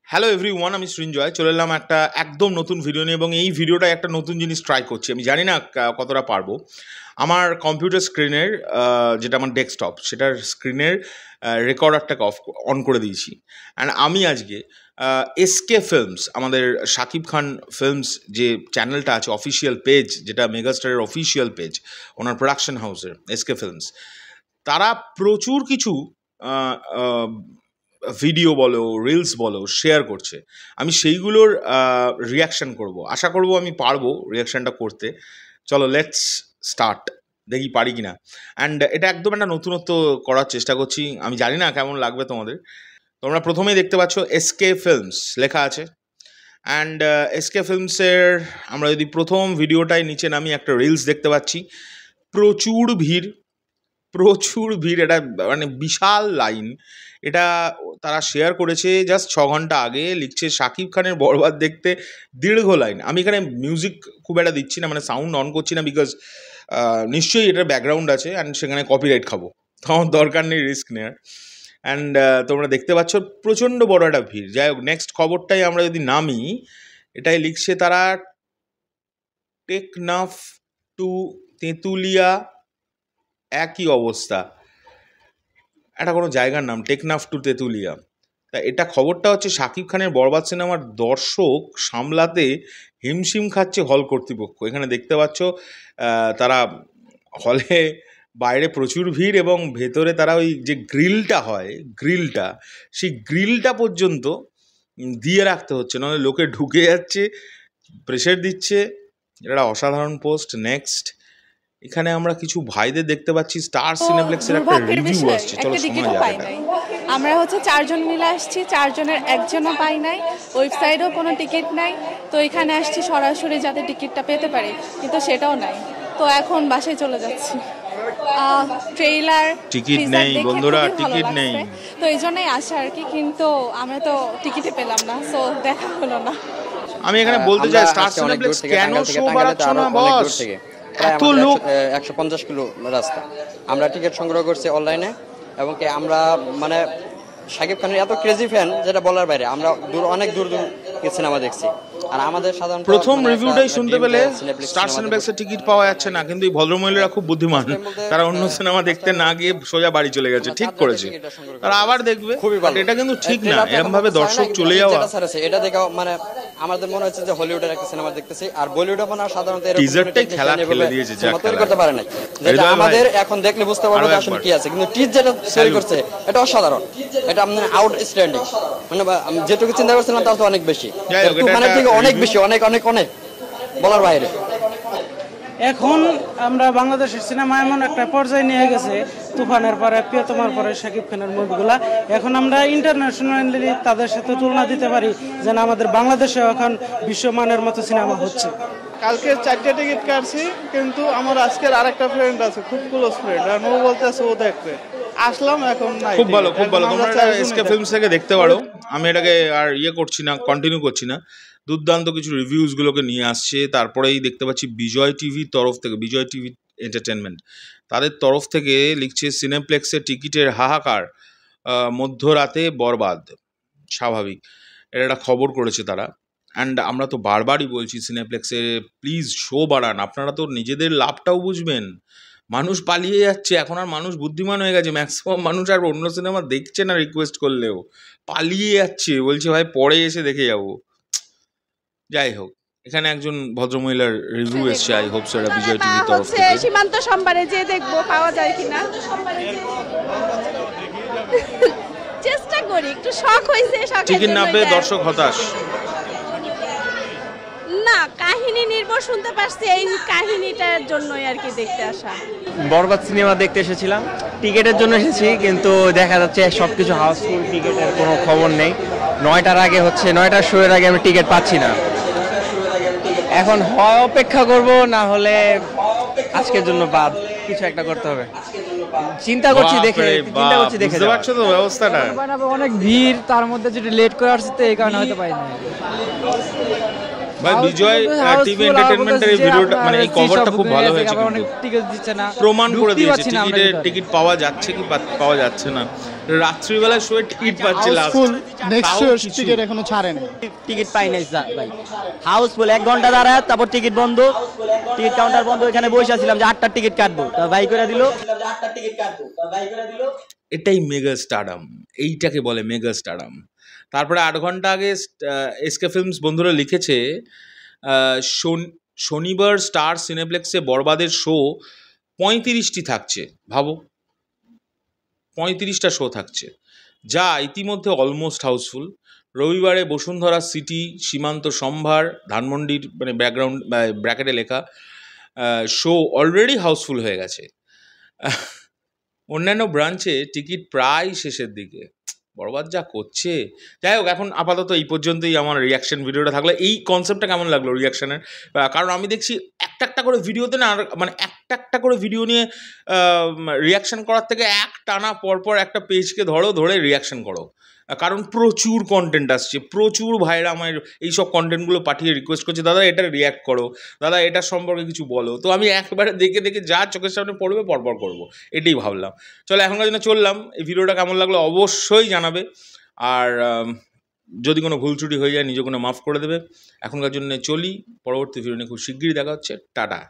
Hello everyone, আমি সৃঞ্জয় চলে এলাম একটা একদম নতুন ভিডিও নিয়ে। এবং এই ভিডিওটা একটা নতুন জিনিস ট্রাই করছি। আমি জানি না কতটা পারবো। আমার কম্পিউটার স্ক্রিনের যেটা আমার ডেস্কটপ, সেটার স্ক্রিনের রেকর্ডারটাকে অন করে দিয়েছি। অ্যান্ড আমি আজকে এসকে ফিল্মস, আমাদের শাকিব খান ফিল্মস যে চ্যানেলটা আছে, অফিসিয়াল পেজ, যেটা মেগাস্টারের অফিসিয়াল পেজ, ওনার প্রোডাকশন হাউসের এসকে ফিল্মস, তারা প্রচুর কিছু ভিডিও বলো, রিলস বলো, শেয়ার করছে। আমি সেইগুলোর রিয়াকশান করব, আশা করব আমি পারবো রিয়াকশানটা করতে। চলো লেটস স্টার্ট, দেখি পারি কি না। অ্যান্ড এটা একদম একটা নতুনত্ব করার চেষ্টা করছি। আমি জানি না কেমন লাগবে তোমাদের। তোমরা প্রথমেই দেখতে পাচ্ছ এসকে ফিল্মস লেখা আছে। অ্যান্ড এসকে ফিল্মসের আমরা যদি প্রথম ভিডিওটায় নিচে নামি, একটা রিলস দেখতে পাচ্ছি। প্রচুর ভিড়, প্রচুর ভিড়, এটা মানে বিশাল লাইন। এটা তারা শেয়ার করেছে জাস্ট 6 ঘন্টা আগে। লিখছে শাকিব খানের বরবাদ দেখতে দীর্ঘ লাইন। আমি এখানে মিউজিক খুব একটা দিচ্ছি না, মানে সাউন্ড অন করছি না, বিকজ নিশ্চয়ই এটার ব্যাকগ্রাউন্ড আছে অ্যান্ড সেখানে কপিরাইট খাবো, তো আমার দরকার নেই রিস্ক নেওয়ার। অ্যান্ড তোমরা দেখতে পাচ্ছ প্রচণ্ড বড় একটা ভিড়। যাই হোক, নেক্সট খবরটাই আমরা যদি নামি, এটাই লিখছে তারা, টেকনাফ টু তেঁতুলিয়া একই অবস্থা। এটা কোনো জায়গার নাম, টেকনাফ টু তেঁতুলিয়া। তা এটা খবরটা হচ্ছে শাকিব খানের বরবাদ সিনেমার দর্শক সামলাতে হিমশিম খাচ্ছে হল কর্তৃপক্ষ। এখানে দেখতে পাচ্ছ তারা হলে বাইরে প্রচুর ভিড়, এবং ভেতরে তারা ওই যে গ্রিলটা হয়, গ্রিলটা, সেই গ্রিলটা পর্যন্ত দিয়ে রাখতে হচ্ছে, নাহলে লোকে ঢুকে যাচ্ছে, প্রেশার দিচ্ছে। এটা অসাধারণ পোস্ট। নেক্সট, এখানে আমরা কিছু ভাইদের দেখতে পাচ্ছি। স্টার সিনেপ্লেক্সের একটা রিভিউ আসছে, চলো শোনা যাক। আমরা হচ্ছে 4 জন মিলে আসছি, 4 জনের একজনও পাই নাই, ওয়েবসাইটেও কোনো টিকিট নাই। তো এখানে আসছি সরাসরি যাতে টিকিটটা পেতে পারি, কিন্তু সেটাও নাই। তো এখন বাসায় চলে যাচ্ছি। ট্রেইলার, টিকিট নেই বন্ধুরা, টিকিট নেই, তো এই জন্যই আসা আর কি। কিন্তু আমরা তো টিকিটে পেলাম না, সো দেখা হলো না। আমি এখানে বলতে চাই, স্টার সিনেপ্লেক্স কেন শো বাড়াচ্ছ না বস? এত লোক, 150 কিলো রাস্তা। আমরা টিকিট সংগ্রহ করছি অনলাইনে, এবং কি আমরা মানে শাকিব খানের এত ক্রেজি ফ্যান যেটা বলার বাইরে। আমরা অনেক দূর সিনেমা দেখছি, আর আমাদের সাধারণ প্রথম রিভিউটাই শুনতে পেলে স্টার সিনেপ্লেক্সে টিকিট পাওয়া যাচ্ছে না। কিন্তু এই ভদ্রমহিলারা খুব বুদ্ধিমান, তারা অন্য সিনেমা দেখতে না গিয়ে সোজা বাড়ি চলে গেছে। ঠিক করেছে, তারা আবার দেখবে। এটা কিন্তু ঠিক না, এরকম ভাবে দর্শক চলে যাওয়া। এটা দেখে মানে আমাদের মনে হচ্ছে যে হলিউডের একটা সিনেমা দেখতেছি, আর বলিউড মানে সাধারণত টিজারটাই খেলা খেলে দিয়েছে, যা তৈরি করতে পারে না। যেটা আমাদের এখন দেখলে বুঝতে পারবো যে আসলে কি আছে, কিন্তু টিজ যেটা তৈরি করছে এটা অসাধারণ, এটা মানে আউটস্ট্যান্ডিং। মানে যেটুকু চিন্তা করছিলাম তার তো অনেক বেশি, মানে থেকে অনেক বেশি, অনেক অনেক অনেক বলার বাইরে। এখন আমরা বাংলাদেশের সিনেমা এমন একটা পর্যায়ে নিয়ে গেছে, তুফানের পরে, প্রিয়তমার পরে শাকিব খানের মুভিগুলা, এখন আমরা ইন্টারন্যাশনালি তাদের সাথে তুলনা দিতে পারি, যেন আমাদের বাংলাদেশে এখন বিশ্বমানের মতো সিনেমা হচ্ছে। কালকে 4টা টিকিট কাটছি, কিন্তু আমার আজকের আরেকটা ফ্রেন্ড আছে, খুব ক্লোজ ফ্রেন্ড, আর ও বলতেছে ও দেখবে। আসলাম, এখন নাই। খুব ভালো, খুব ভালো। তোমরা এসকে ফিল্মস থেকে দেখতে পারো। আমি এটাকে আর করছি না, কন্টিনিউ করছি না। দুর্দান্ত কিছু রিভিউসগুলোকে নিয়ে আসছে। তারপরেই দেখতে পাচ্ছি বিজয় টিভির তরফ থেকে, বিজয় টিভি এন্টারটেনমেন্ট, তাদের তরফ থেকে লিখছে সিনেপ্লেক্সের টিকিটের হাহাকার, মধ্যরাতে বরবাদ। স্বাভাবিক, এটা একটা খবর করেছে তারা। অ্যান্ড আমরা তো বারবারই বলছি সিনেপ্লেক্সে প্লিজ শো বাড়ান, আপনারা তো নিজেদের লাভটাও বুঝবেন। মানুষ পালিয়ে যাচ্ছে, এখন আর মানুষ বুদ্ধিমান হয়ে গেছে। ম্যাক্সিমাম মানুষ আর অন্য সিনেমা দেখছে না, রিকোয়েস্ট করলেও পালিয়ে যাচ্ছে, বলছে ভাই পরে এসে দেখে যাবো। যাই হোক, এখানে একজন ভদ্রমহিলার রিভিউ এসছে। আই হোপ সেটা বিজয় টিভির তরফ থেকে। সীমান্ত সোমবারে যে দেখবো পাওয়া যায় কিনা, চেষ্টা করি। একটু শখ হইছে, টিকিট না পেয়ে দর্শক হতাশ না, কাহিনী নির্ভর শুনতে পারছি, এই কাহিনীটার জন্যই আর কি দেখতে আসা। বরবাদ সিনেমা দেখতে এসেছিলাম, টিকিটের জন্য এসেছি, কিন্তু দেখা যাচ্ছে সবকিছু হাউসফুল, টিকিটের কোনো খবর নেই। 9টার আগে হচ্ছে, 9টার শোয়ের আগে আমি টিকিট পাচ্ছি না। এখন হয় অপেক্ষা করব, না হলে আজকের জন্য বাদ, কিছু একটা করতে হবে। চিন্তা করছি, দেখে বুঝতে পারছো তো ব্যবস্থাটা। অনেক ভিড়, তার মধ্যে যেটা লেট করে আসছে, তো এই কারণে হয়তো পাই না। ভাই বিজয় টিভি এন্টারটেইনমেন্টের এই ভিডিওটা মানে এই কভারটা খুব ভালো হয়েছে, টিকিট দিচ্ছে না, প্রমাণ করে দিয়েছে টিকিট পাওয়া যাচ্ছে কি পাওয়া যাচ্ছে না। রাত্রিবেলায় শোয়ে টিকিট পাচ্ছে লাস্ট, নেক্সট শো টিকিট এখনো ছাড়েনি, টিকিট পাই নাই ভাই। হাউসফুল 1 ঘন্টা দাঁড়ায়, তারপর টিকিট বন্ধ, টিকিট কাউন্টার বন্ধ। এখানে বসে আছিলাম যে 8টা টিকিট কাটবো, তা ভাই করে দিল। এটাই মেগা স্টারডাম, এইটাকে বলে মেগা স্টারডাম। তারপরে 8 ঘন্টা আগে এসকে ফিল্মস বন্ধুরা লিখেছে শনিবার স্টার সিনেপ্লেক্সে বরবাদের শো 35টি থাকছে। ভাবো 35টা শো থাকছে, যা ইতিমধ্যে অলমোস্ট হাউসফুল। রবিবারে বসুন্ধরা সিটি, সীমান্ত সম্ভার, ধানমন্ডির মানে ব্যাকগ্রাউন্ড ব্র্যাকেটে লেখা শো অলরেডি হাউসফুল হয়ে গেছে। অন্যান্য ব্রাঞ্চে টিকিট প্রায় শেষের দিকে। বরবাদ যা করছে। যাই হোক, এখন আপাতত এই পর্যন্তই আমার রিয়াকশন ভিডিওটা থাকলো। এই কনসেপ্টটা কেমন লাগলো রিয়াকশনের? কারণ আমি দেখছি একটা করে ভিডিওতে না, মানে একটা করে ভিডিও নিয়ে রিয়াকশন করার থেকে এক টানা পরপর একটা পেজকে ধরে রিয়াকশন করো। কারণ প্রচুর কন্টেন্ট আসছে, প্রচুর ভাইরা আমার এইসব কন্টেন্টগুলো পাঠিয়ে রিকোয়েস্ট করছে, দাদা এটা রিয়াক্ট করো, দাদা এটার সম্পর্কে কিছু বলো। তো আমি একবারে দেখে যা চোখের সামনে পড়বে পরপর করবো, এটাই ভাবলাম। চলো এখনকার জন্য চললাম। এই ভিডিওটা কেমন লাগলো অবশ্যই জানাবে, আর যদি কোনো ভুল ত্রুটি হয়ে যায় নিজে কোনো মাফ করে দেবে। এখনকার জন্য চলি, পরবর্তী ভিডিও নিয়ে খুব শিগগিরই দেখা হচ্ছে। টাটা।